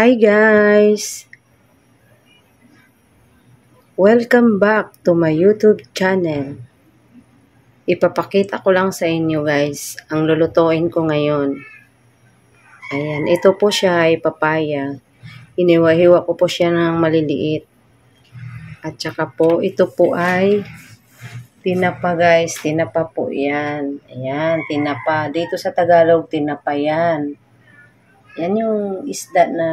Hi guys! Welcome back to my YouTube channel. Ipapakita ko lang sa inyo guys ang lulutuin ko ngayon. Ayan, ito po siya ay papaya. Iniwa-hiwa ko po siya ng maliliit. At saka po, ito po ay tinapa guys. Tinapa po yan. Ayan, tinapa. Dito sa Tagalog, tinapa yan. Yan yung isda na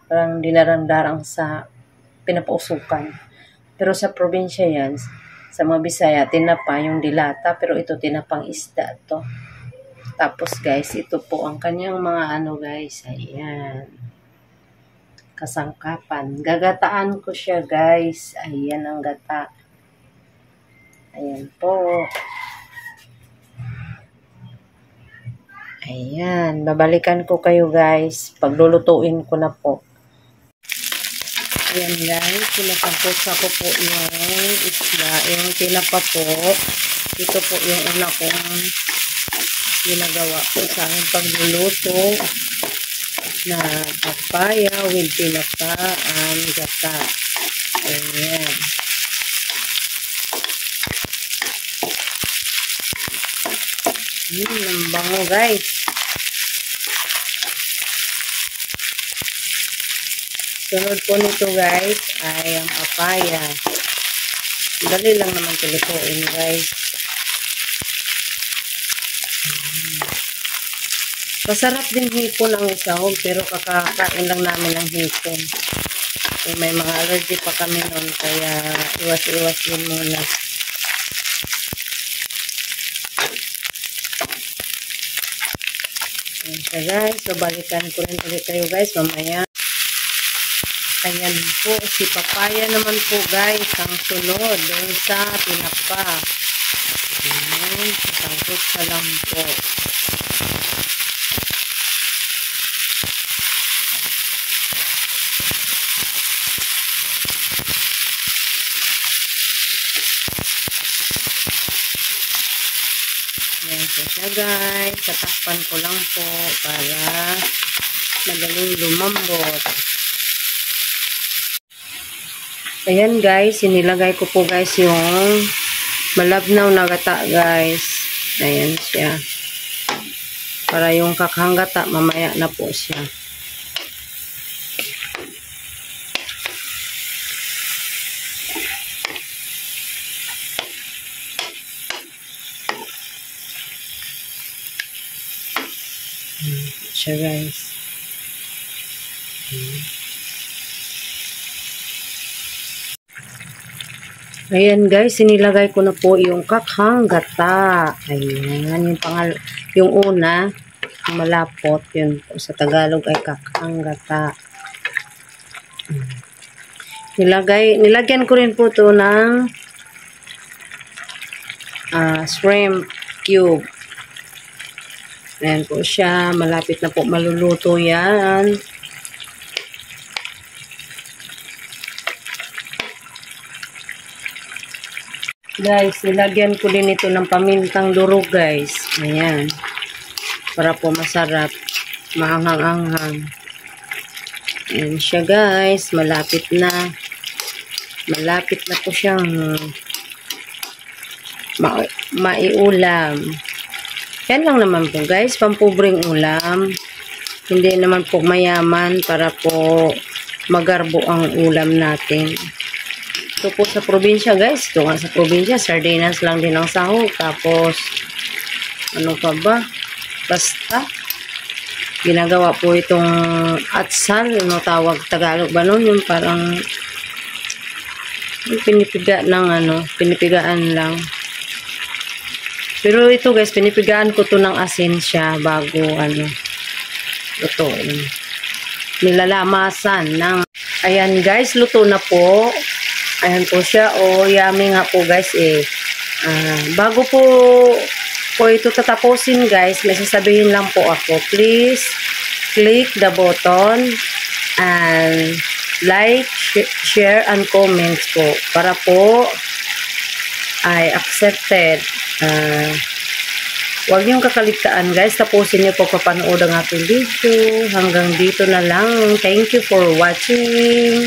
parang dinarang-darang sa pinapausukan. Pero sa probinsya yan, sa mga Bisaya, tinapa yung dilata, pero ito tinapang isda to. Tapos guys, ito po ang kanyang mga guys, ayan. Kasangkapan. Gagataan ko siya guys. Ayan ang gata. Ayan po. Ayan, babalikan ko kayo guys. Paglulutuin ko na po. Ayan guys, pinapagpusa ko po yung isla, yung tinapa po. Ito po yung una kong ginagawa po sa aking pagluluto na papaya with tinapa and gata. Ayan. Ang bango guys. Sunod po nito guys ay ang papaya. Dali lang naman lutuin guys. Masarap din hipon ang sahog pero kakakain lang namin ng hipon. So, may mga allergy pa kami noon kaya iwas-iwas din muna. Ayan siya guys. So balikan ko rin ulit kayo guys mamaya. Ayan po, si papaya naman po guys, ang sunod doon sa tinapa. Ayan, sasangkot sa lang po. Ayan siya guys, tatakpan ko lang po para madaling lumambot. Ayan guys, inilagay ko po guys yung malabnaw na gata guys. Ayan siya. Para yung kakhang gata, mamaya na po siya. Siya guys. Ayan guys, sinilagay ko na po yung kakhang gata. Ayan, yung una, yung malapot, yun po sa Tagalog ay kakhang gata. Nilagyan ko rin po to ng shrimp cube. Ayan po siya, malapit na po maluluto yan. Guys, nilagyan ko din ito ng pamintang durog guys. Ayan. Para po masarap. Maanghang-anghang. Ayan siya guys. Malapit na. Malapit na po siyang maiulam. Yan lang naman po guys. Pampobreng ulam. Hindi naman po mayaman para po magarbo ang ulam natin. Ito po sa probinsya guys. Ito nga sa probinsya. Sardinas lang din ang sahog. Tapos, ano pa ba? Basta. Ginagawa po itong atsal. Ano tawag Tagalog ba nun? Yung parang pinipiga ng pinipigaan lang. Pero ito guys, pinipigaan ko to ng asin siya bago luto. Nilalamasan ng ayan guys, luto na po. Ayan po siya. Yummy nga po guys eh. Bago po ito tatapusin guys, may sasabihin lang po ako. Please click the button and like, share, and comments po. Para po ay accepted Huwag niyong kakaligtaan guys, tapusin niyo po papanood ang ating video. Hanggang dito na lang. Thank you for watching.